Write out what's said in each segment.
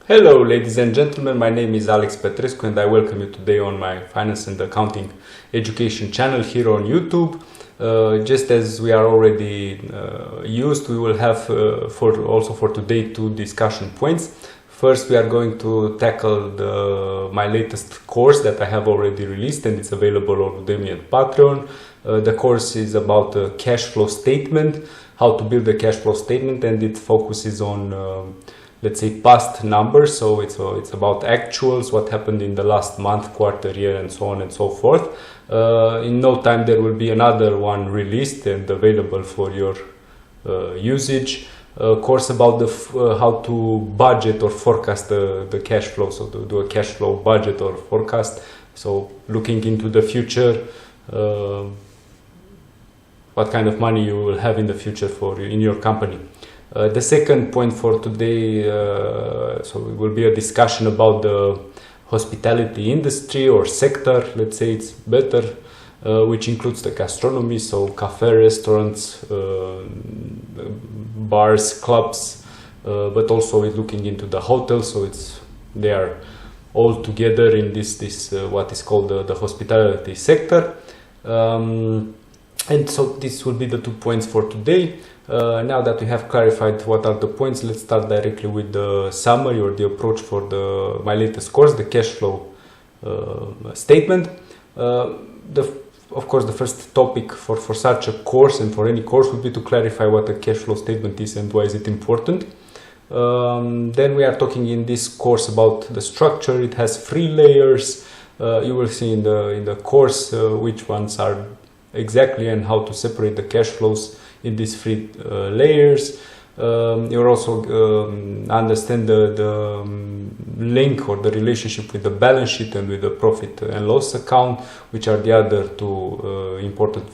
Hello, ladies and gentlemen. My name is Alex Petrescu, and I welcome you today on my Finance and Accounting Education channel here on YouTube. Just as we are already used, we will have for today two discussion points. First, we are going to tackle my latest course that I have already released, and it's available on Udemy and Patreon. The course is about a cash flow statement, how to build a cash flow statement, and it focuses on let's say past numbers. So it's about actuals, what happened in the last month, quarter, year, and so on and so forth. In no time there will be another one released and available for your usage. Course about how to budget or forecast the cash flow, so to do a cash flow budget or forecast, so looking into the future, what kind of money you will have in the future in your company. The second point for today, so it will be a discussion about the hospitality industry or sector, let's say it's better, which includes the gastronomy, so cafe, restaurants, bars, clubs, but also looking into the hotels, so they are all together in this what is called the hospitality sector. And so this will be the 2 points for today. Now that we have clarified what are the points, let's start directly with the summary or the approach for my latest course, the cash flow statement. Of course, the first topic for such a course and for any course would be to clarify what a cash flow statement is and why is it important. Then we are talking in this course about the structure. It has 3 layers. You will see in the course which ones are exactly and how to separate the cash flows in these 3 layers. You'll also understand the link or the relationship with the balance sheet and with the profit and loss account, which are the other 2 important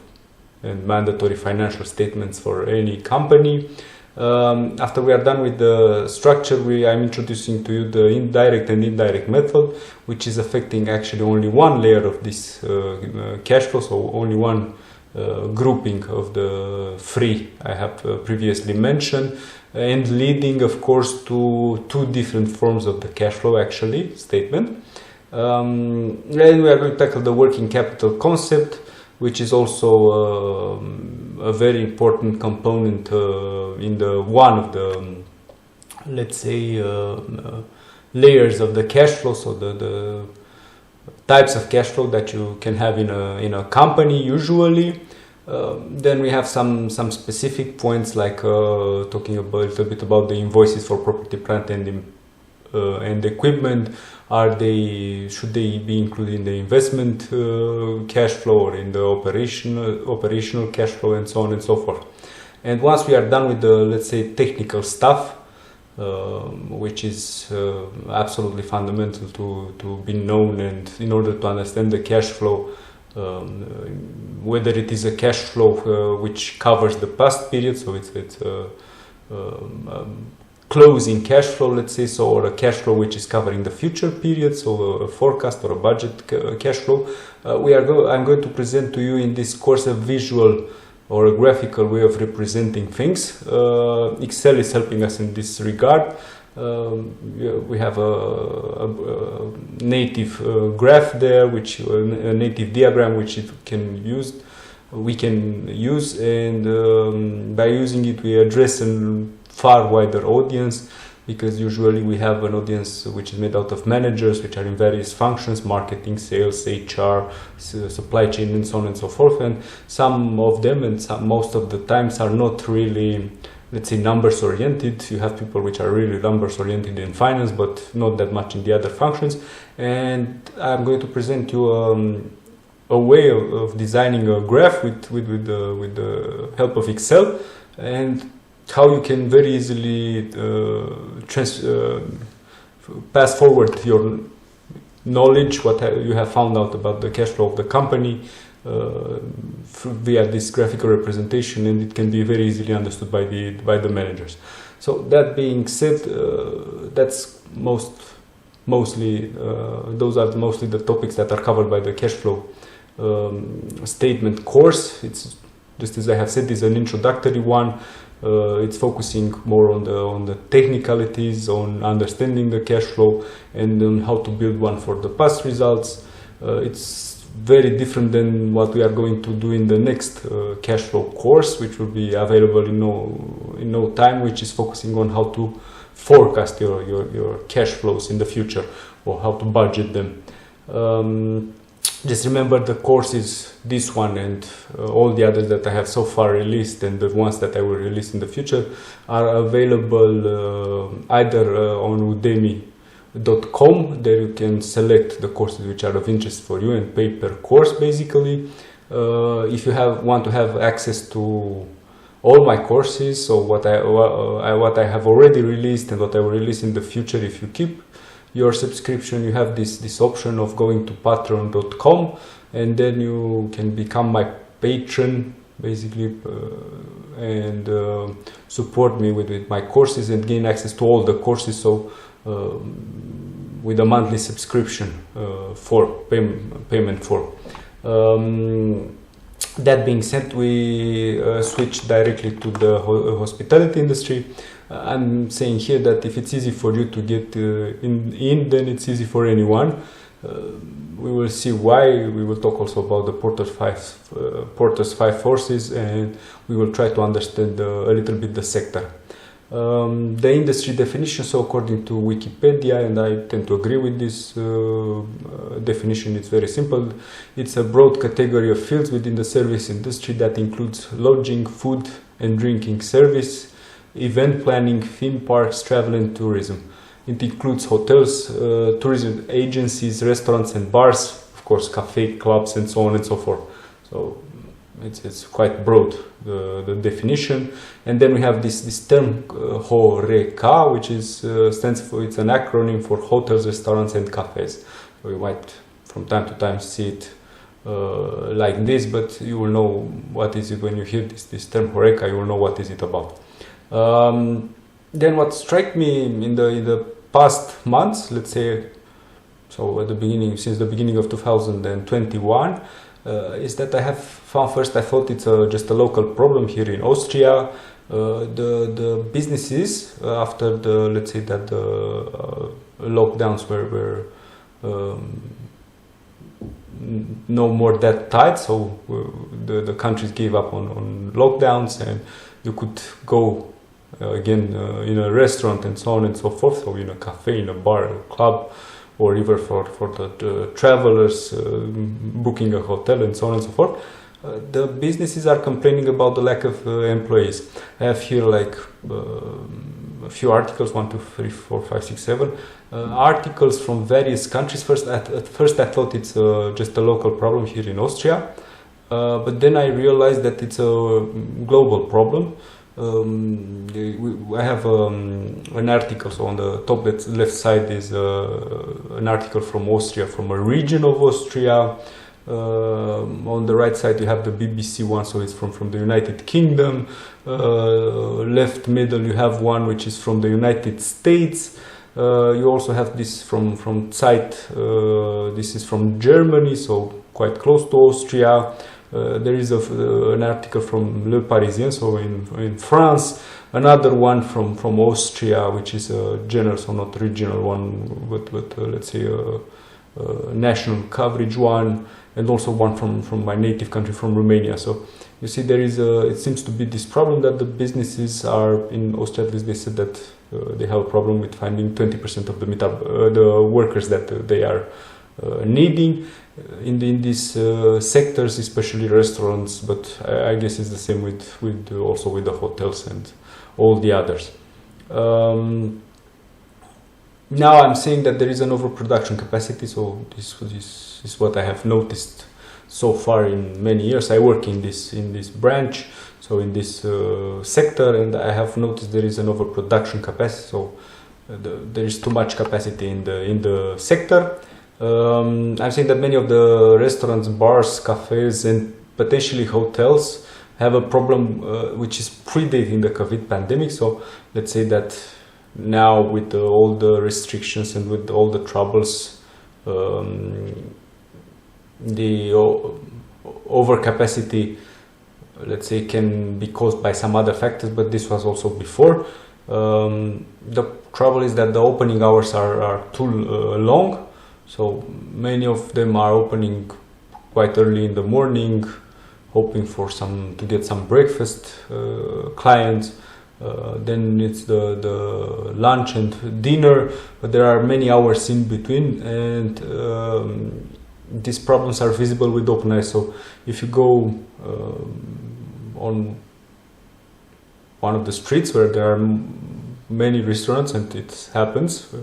and mandatory financial statements for any company. After we are done with the structure, I'm introducing to you the indirect and indirect method, which is affecting actually only one layer of this cash flow, so only one grouping of the 3 I have previously mentioned, and leading of course to 2 different forms of the cash flow actually statement. And we are going to tackle the working capital concept, which is also a very important component in one of the let's say layers of the cash flow, so the types of cash flow that you can have in a company usually. Then we have some specific points, like talking a little bit about the invoices for property, plant and equipment. Should they be included in the investment cash flow or in the operational cash flow, and so on and so forth. And once we are done with the, let's say, technical stuff, which is absolutely fundamental to be known, and in order to understand the cash flow, whether it is a cash flow which covers the past period, so it's closing cash flow, let's say, so, or a cash flow which is covering the future period, so a forecast or a budget cash flow. I'm going to present to you in this course a visual or a graphical way of representing things. Excel is helping us in this regard. We have a native graph there, a native diagram which we can use, and by using it we address a far wider audience, because usually we have an audience which is made out of managers which are in various functions: marketing, sales, HR, supply chain, and so on and so forth. And some of them, and most of the times, are not really, let's say, numbers oriented. You have people which are really numbers oriented in finance, but not that much in the other functions. And I'm going to present you a way of designing a graph with the help of Excel, and how you can very easily pass forward your knowledge, what you have found out about the cash flow of the company, via this graphical representation, and it can be very easily understood by the managers. So that being said, that's mostly those are mostly the topics that are covered by the cash flow statement course. It's just, as I have said, is an introductory one. It's focusing more on the technicalities, on understanding the cash flow, and on how to build one for the past results. It's very different than what we are going to do in the next cash flow course, which will be available in no time, which is focusing on how to forecast your cash flows in the future, or how to budget them. Just remember, the course is this one, and all the others that I have so far released, and the ones that I will release in the future, are available either on Udemy.com. There you can select the courses which are of interest for you and pay per course, basically. If you want to have access to all my courses, so what I have already released and what I will release in the future, if you keep your subscription, you have this option of going to patreon.com, and then you can become my patron, basically, and support me with my courses and gain access to all the courses. So with a monthly subscription for payment for. That being said, we switch directly to the hospitality industry. I'm saying here that if it's easy for you to get in, then it's easy for anyone. We will see why. We will talk also about the Porter's five forces, and we will try to understand a little bit the sector. The industry definition, so according to Wikipedia, and I tend to agree with this definition, it's very simple. It's a broad category of fields within the service industry that includes lodging, food and drinking service, event planning, theme parks, travel and tourism. It includes hotels, tourism agencies, restaurants and bars, of course cafe, clubs and so on and so forth. So it's quite broad, the definition. And then we have this term HoReCa, which stands for, it's an acronym for hotels, restaurants and cafes. So you might from time to time see it like this, but you will know what is it when you hear this term HoReCa. You will know what is it about. Then what struck me in the past months, let's say, so at the beginning, since the beginning of 2021, is that I have found, first I thought it's just a local problem here in Austria. The businesses, after the, let's say that the lockdowns were no more that tight, so the countries gave up on lockdowns, and you could go again in a restaurant and so on and so forth, so in a cafe, in a bar, a club, or even for the travelers booking a hotel and so on and so forth. The businesses are complaining about the lack of employees. I have here like a few articles, 1, 2, 3, 4, 5, 6, 7 articles from various countries. At first I thought it's just a local problem here in Austria, but then I realized that it's a global problem. I have an article, so on the top left side is an article from Austria, from a region of Austria. On the right side you have the BBC one, so it's from the United Kingdom. Left middle you have one which is from the United States. You also have this from Zeit, this is from Germany, so quite close to Austria. There is an article from Le Parisien, so in France. Another one from Austria, which is a general, so not regional one, but let's say a national coverage one, and also one from my native country, from Romania. So you see, there is it seems to be this problem that the businesses are in Austria. At least they said that they have a problem with finding 20% of the workers that they are needing in these sectors, especially restaurants, but I guess it's the same with also with the hotels and all the others. Now I'm saying that there is an overproduction capacity, so this is what I have noticed so far in many years. I work in this branch, so in this sector, and I have noticed there is an overproduction capacity, so there is too much capacity in the sector. I'm saying that many of the restaurants, bars, cafes and potentially hotels have a problem which is predating the COVID pandemic. So let's say that now with all the restrictions and with all the troubles, the overcapacity let's say, can be caused by some other factors, but this was also before. The trouble is that the opening hours are too long, so many of them are opening quite early in the morning, hoping for to get some breakfast clients. Then it's the lunch and dinner, but there are many hours in between, and these problems are visible with open air. So if you go on one of the streets where there are many restaurants, and it happens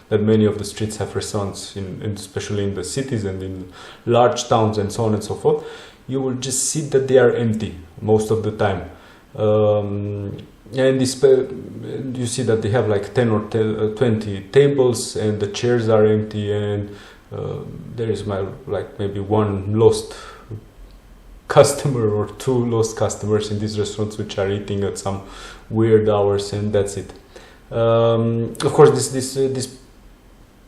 that many of the streets have restaurants, especially in the cities and in large towns and so on and so forth, you will just see that they are empty most of the time. And you see that they have like 10 or 20 tables, and the chairs are empty, and there is maybe one lost customer or two lost customers in these restaurants, which are eating at some weird hours, and that's it. Of course, this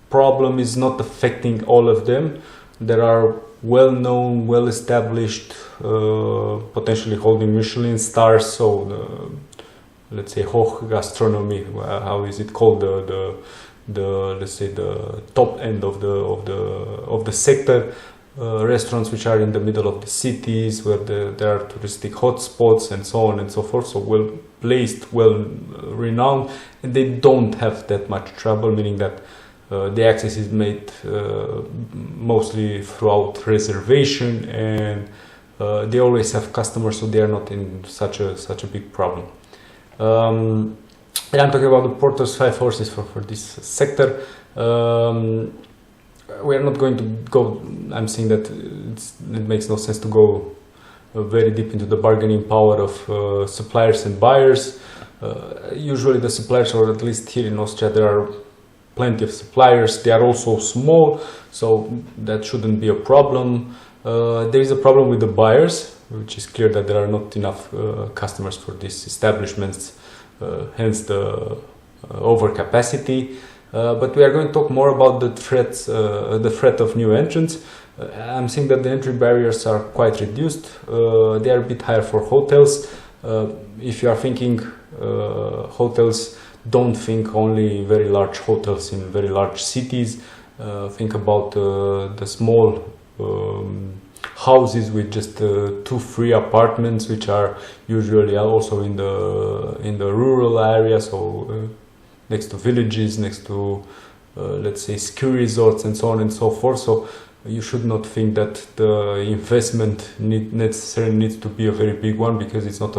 problem is not affecting all of them. There are well-known, well-established, potentially holding Michelin stars, so let's say Hoch Gastronomy, how is it called, let's say the top end of the sector, restaurants which are in the middle of the cities where there are touristic hotspots and so on and so forth, so well placed, well renowned, and they don't have that much trouble, meaning that the access is made mostly throughout reservation, and they always have customers, so they are not in such a big problem. And I'm talking about the Porter's 5 horses for this sector. We are not going to go, I'm saying that it makes no sense to go very deep into the bargaining power of suppliers and buyers. Usually the suppliers, or at least here in Austria, there are plenty of suppliers. They are also small, so that shouldn't be a problem. There is a problem with the buyers, which is clear that there are not enough customers for these establishments, hence the overcapacity. But we are going to talk more about the threat of new entrants. I'm saying that the entry barriers are quite reduced. They are a bit higher for hotels. If you are thinking hotels, don't think only very large hotels in very large cities. Think about the small houses with just 2-3 apartments, which are usually also in the rural areas, so next to villages, next to let's say ski resorts and so on and so forth. So you should not think that the investment necessarily needs to be a very big one, because it's not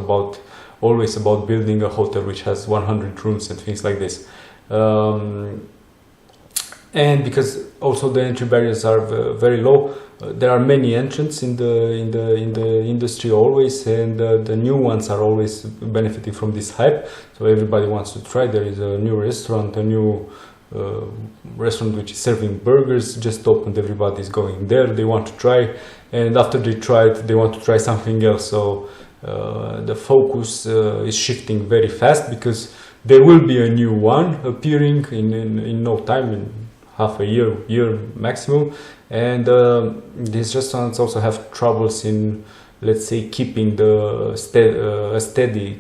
always about building a hotel which has 100 rooms and things like this. And because also the entry barriers are very low, there are many entrants in the industry always, and the new ones are always benefiting from this hype. So everybody wants to try. There is a new restaurant, restaurant which is serving burgers, just opened. Everybody's going there. They want to try, and after they try it, they want to try something else. So the focus is shifting very fast, because there will be a new one appearing in no time, in half a year maximum. And these restaurants also have troubles in, let's say, keeping a steady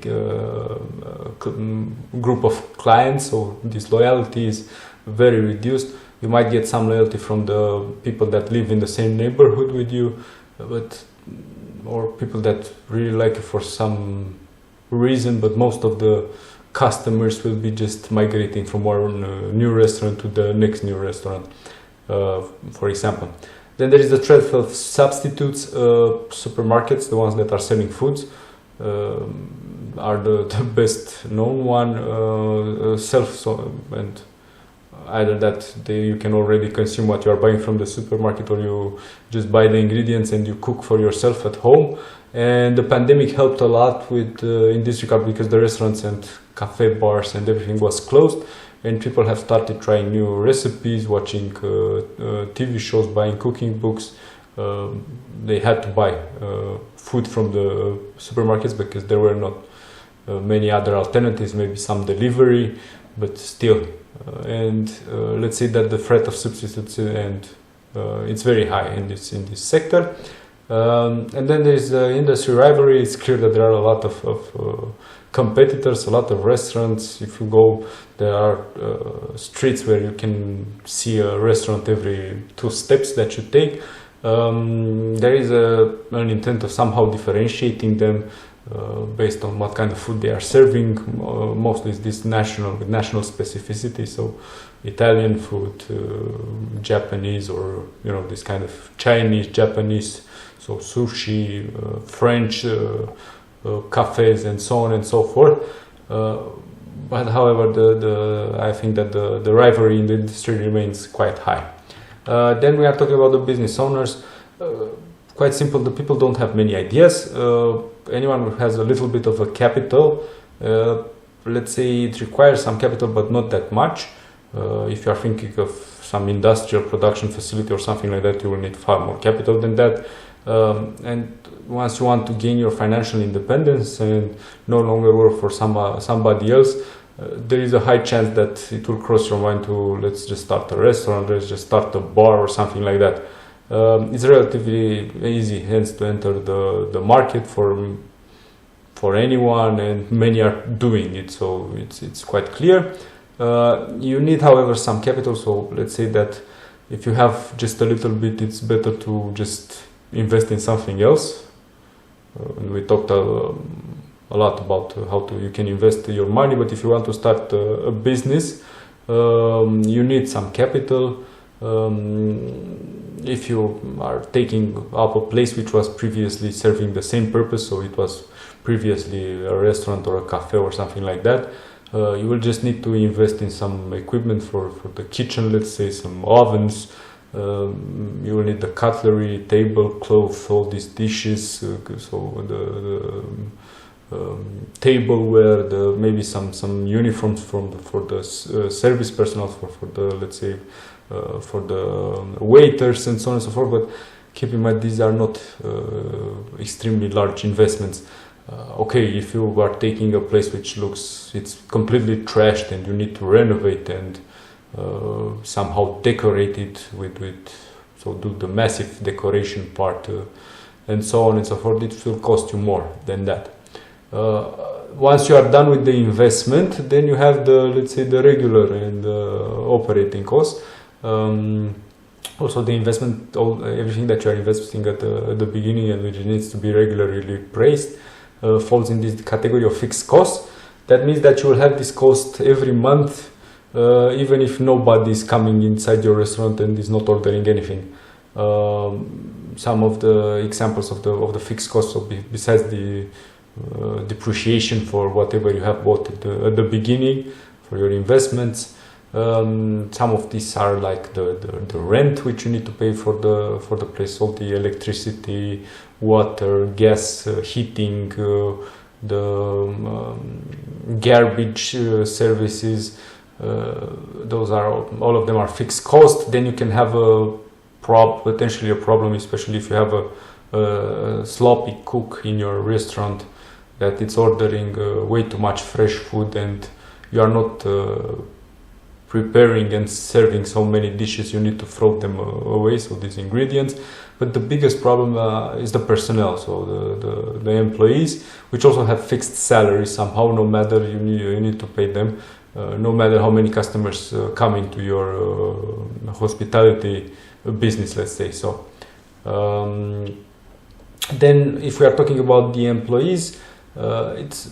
group of clients. So this loyalty is very reduced. You might get some loyalty from the people that live in the same neighborhood with you, or people that really like you for some reason, but most of the customers will be just migrating from one new restaurant to the next new restaurant, for example. Then there is the threat of substitutes. Supermarkets, the ones that are selling foods, are the best known one. And either that you can already consume what you are buying from the supermarket, or you just buy the ingredients and you cook for yourself at home. And the pandemic helped a lot in this regard, because the restaurants and cafe bars and everything was closed, and people have started trying new recipes, watching TV shows, buying cooking books. They had to buy food from the supermarkets because there were not many other alternatives, maybe some delivery, but still. And let's say that the threat of substitutes, and it's very high in this sector. And then there is industry rivalry. It's clear that there are a lot of competitors, a lot of restaurants. If you go, there are streets where you can see a restaurant every 2 steps that you take. There is an intent of somehow differentiating them based on what kind of food they are serving. Mostly it's this national specificity, so Italian food, Japanese, or this kind of Chinese, Japanese, so sushi, French cafes, and so on and so forth. But however, I think that the rivalry in the industry remains quite high. Then we are talking about the business owners. Quite simple, the people don't have many ideas. Anyone who has a little bit of a capital, let's say it requires some capital but not that much. If you are thinking of some industrial production facility or something like that, you will need far more capital than that. And once you want to gain your financial independence and no longer work for somebody else, there is a high chance that it will cross your mind to, let's just start a restaurant, let's just start a bar or something like that. It's relatively easy hence to enter the market for anyone, and many are doing it, so it's quite clear. You need, however, some capital. So let's say that if you have just a little bit, it's better to just invest in something else. And we talked a lot about how you can invest your money, but if you want to start a business, you need some capital. If you are taking up a place which was previously serving the same purpose, so it was previously a restaurant or a cafe or something like that, you will just need to invest in some equipment for the kitchen, let's say some ovens. You will need the cutlery, tablecloth, all these dishes, so the tableware, maybe some uniforms for the service personnel, for the, let's say, for the waiters and so on and so forth. But keep in mind, these are not extremely large investments. Okay, if you are taking a place which it's completely trashed and you need to renovate and somehow decorate it so do the massive decoration part and so on and so forth, it will cost you more than that. Once you are done with the investment, then you have let's say the regular and operating costs. Also the investment, everything that you are investing at the beginning and which needs to be regularly praised, falls in this category of fixed costs. That means that you will have this cost every month, even if nobody is coming inside your restaurant and is not ordering anything. Some of the examples of the fixed costs, so besides the depreciation for whatever you have bought at the beginning for your investments, some of these are like the rent which you need to pay for the place, all the electricity, water, gas, heating, the garbage services. Those are all of them are fixed cost. Then you can have potentially a problem, especially if you have a sloppy cook in your restaurant that it's ordering way too much fresh food and you are not preparing and serving so many dishes, you need to throw them away, so these ingredients. But the biggest problem is the personnel, so the employees, which also have fixed salaries somehow, no matter you need to pay them, no matter how many customers come into your hospitality business, let's say. So then if we are talking about the employees, it's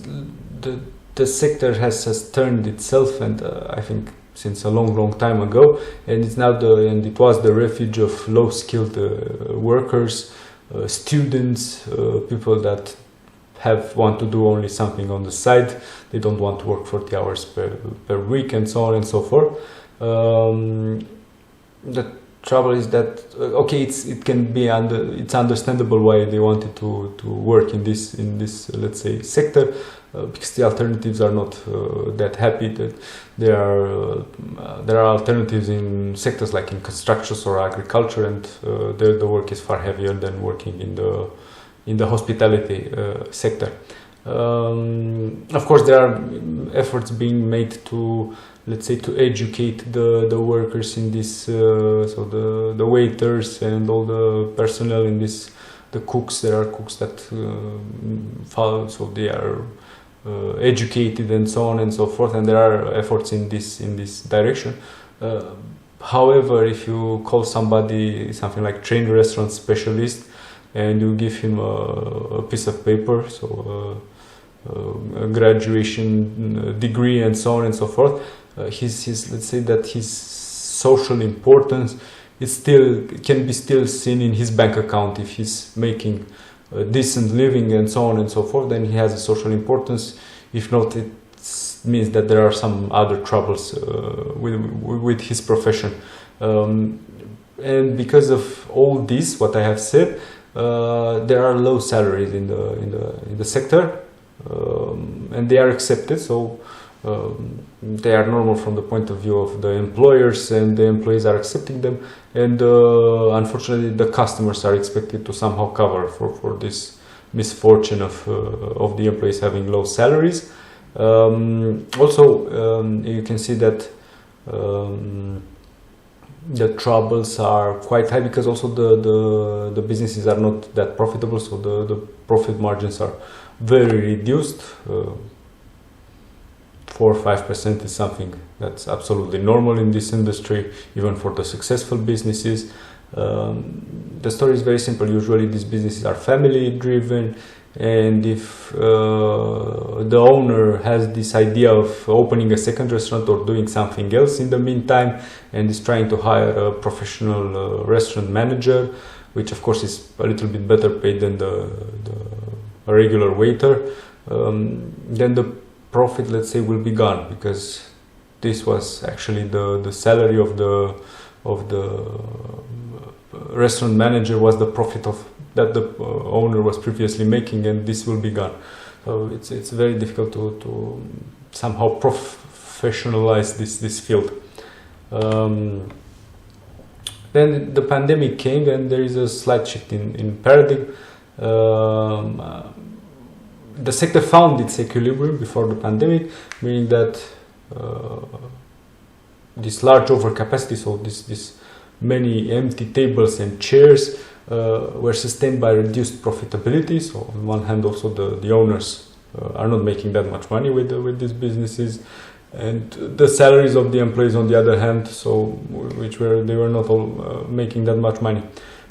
the sector has turned itself, and I think since a long time ago, and it's now it was the refuge of low-skilled workers, students, people that want to do only something on the side. They don't want to work 40 hours per week and so on and so forth. The trouble is that it's understandable why they wanted to work in this let's say sector, because the alternatives are not that happy. That there are alternatives in sectors like in construction or agriculture, and the work is far heavier than working in the hospitality sector. Of course, there are efforts being made to, let's say, to educate the workers in this, so the waiters and all the personnel in this the cooks. There are cooks that follow, so they are educated and so on and so forth, and there are efforts in this direction. However, if you call somebody something like trained restaurant specialist and you give him a piece of paper, so a graduation degree and so on and so forth, his let's say that his social importance can be still seen in his bank account. If he's making a decent living and so on and so forth, then he has a social importance. If not, it means that there are some other troubles with his profession. And because of all this, what I have said, there are low salaries in the sector, and they are accepted. So they are normal from the point of view of the employers, and the employees are accepting them. And unfortunately, the customers are expected to somehow cover for this misfortune of the employees having low salaries. Also, you can see that the troubles are quite high, because also the businesses are not that profitable, so the profit margins are very reduced. 4 or 5% is something that's absolutely normal in this industry, even for the successful businesses. The story is very simple. Usually these businesses are family driven, and if the owner has this idea of opening a second restaurant or doing something else in the meantime, and is trying to hire a professional restaurant manager, which of course is a little bit better paid than a regular waiter, then the profit, let's say, will be gone, because this was actually the salary of the restaurant manager, was the profit of that the owner was previously making, and this will be gone. So it's very difficult to somehow professionalize this field. Then the pandemic came, and there is a slight shift in paradigm. The sector found its equilibrium before the pandemic, meaning that this large overcapacity, so this many empty tables and chairs, were sustained by reduced profitability. So on one hand, also the owners are not making that much money with these businesses, and the salaries of the employees on the other hand, so they were not all making that much money.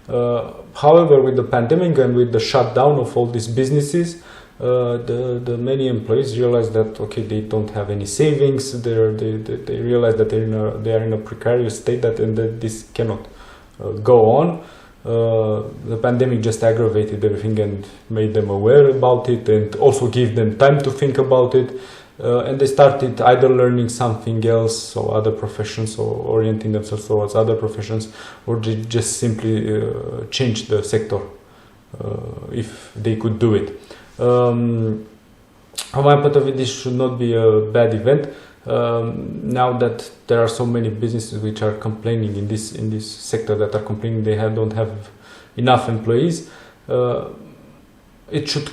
However, with the pandemic and with the shutdown of all these businesses, the many employees realize that they don't have any savings. They realize that they are in a precarious state, and that this cannot go on. The pandemic just aggravated everything and made them aware about it, and also gave them time to think about it. And they started either learning something else, or other professions, or orienting themselves towards other professions, or they just simply changed the sector if they could do it. From my point of view, this should not be a bad event. Now that there are so many businesses which are complaining in this sector, that are complaining they don't have enough employees, it should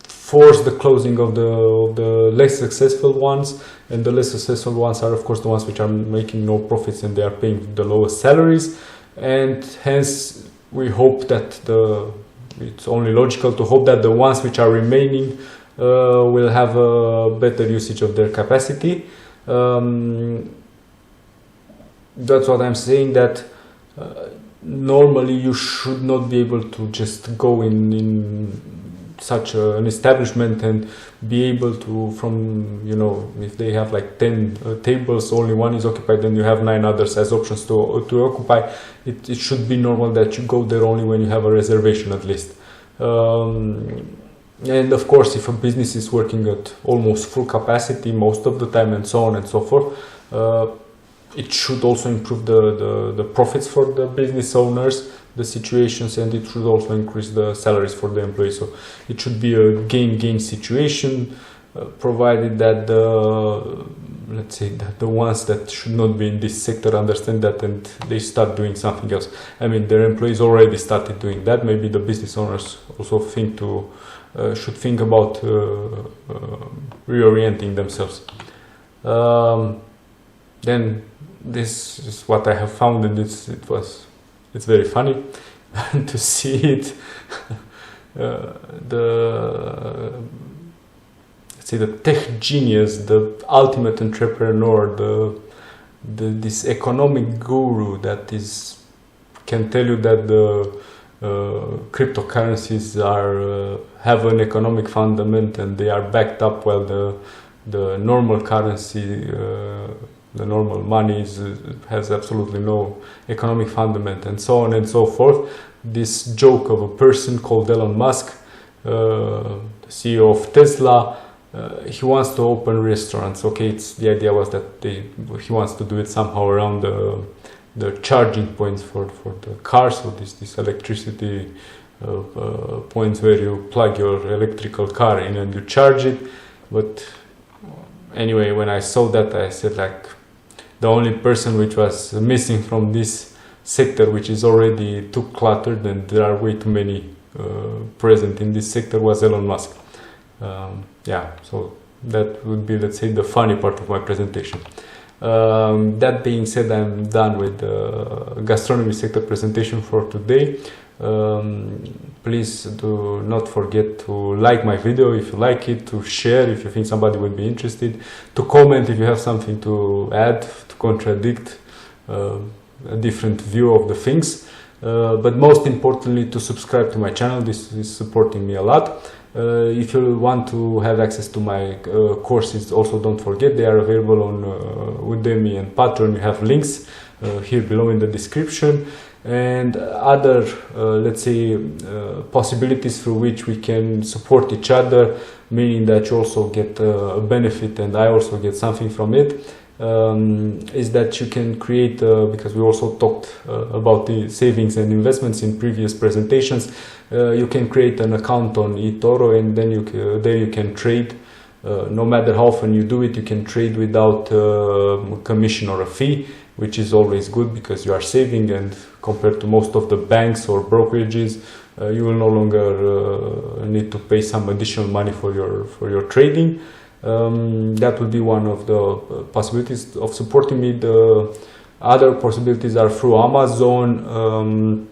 force the closing of the less successful ones, and the less successful ones are of course the ones which are making no profits, and they are paying the lowest salaries, and hence we hope that it's only logical to hope that the ones which are remaining will have a better usage of their capacity. That's what I'm saying, that normally you should not be able to just go in such an establishment and be able to, if they have like 10 tables, only one is occupied, then you have 9 others as options to occupy. It should be normal that you go there only when you have a reservation at least. And of course, if a business is working at almost full capacity most of the time, and so on and so forth, it should also improve the profits for the business owners, the situations, and it should also increase the salaries for the employees. So it should be a gain-gain situation, provided that let's say that the ones that should not be in this sector understand that, and they start doing something else. I mean, their employees already started doing that. Maybe the business owners also should think about reorienting themselves. Then this is what I have found, and it's very funny. to see it. The tech genius, the ultimate entrepreneur, this economic guru that can tell you that the cryptocurrencies have an economic fundament and they are backed up, while the normal currency, the normal money has absolutely no economic fundament, and so on and so forth. This joke of a person called Elon Musk, the CEO of Tesla, he wants to open restaurants. Okay, the idea was that he wants to do it somehow around the charging points for the cars, so this electricity points where you plug your electrical car in and you charge it. But anyway, when I saw that, I said, like, the only person which was missing from this sector, which is already too cluttered and there are way too many present in this sector, was Elon Musk. Yeah, so that would be, let's say, the funny part of my presentation. That being said, I'm done with the gastronomy sector presentation for today. Please do not forget to like my video if you like it, to share if you think somebody would be interested, to comment if you have something to add, to contradict a different view of the things, but most importantly, to subscribe to my channel. This is supporting me a lot. If you want to have access to my courses, also don't forget they are available on Udemy and Patreon. You have links here below in the description, and other let's say possibilities through which we can support each other, meaning that you also get a benefit and I also get something from it, is that you can create, because we also talked about the savings and investments in previous presentations, you can create an account on eToro, and then there you can trade. No matter how often you do it, you can trade without commission or a fee, which is always good because you are saving, and compared to most of the banks or brokerages, you will no longer need to pay some additional money for your trading. That would be one of the possibilities of supporting me. The other possibilities are through Amazon.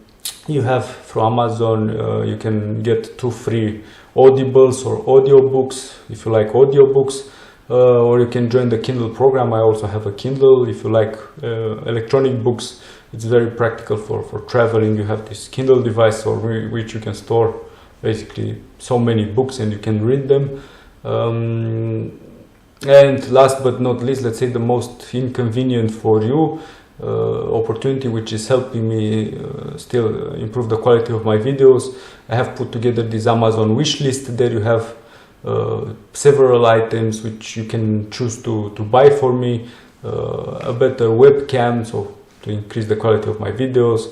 Through Amazon you can get 2 free audibles or audiobooks if you like audiobooks, or you can join the Kindle program. I also have a Kindle. If you like electronic books, it's very practical for traveling. You have this Kindle device which you can store basically so many books and you can read them. And last but not least, let's say the most inconvenient for you opportunity, which is helping me still improve the quality of my videos. I have put together this Amazon wish list. There you have several items which you can choose to buy for me. A better webcam, so to increase the quality of my videos,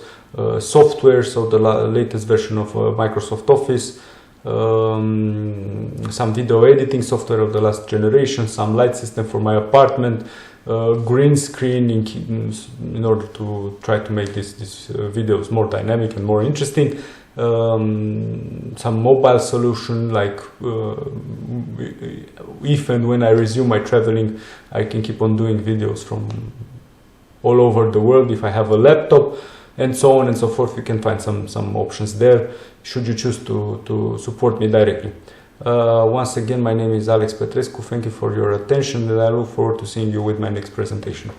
software, so the latest version of Microsoft Office, some video editing software of the last generation, some light system for my apartment, green screen in order to try to make these videos more dynamic and more interesting, some mobile solution, like if and when I resume my traveling, I can keep on doing videos from all over the world if I have a laptop, and so on and so forth. You can find some options there should you choose to support me directly. Once again, my name is Alex Petrescu. Thank you for your attention, and I look forward to seeing you with my next presentation.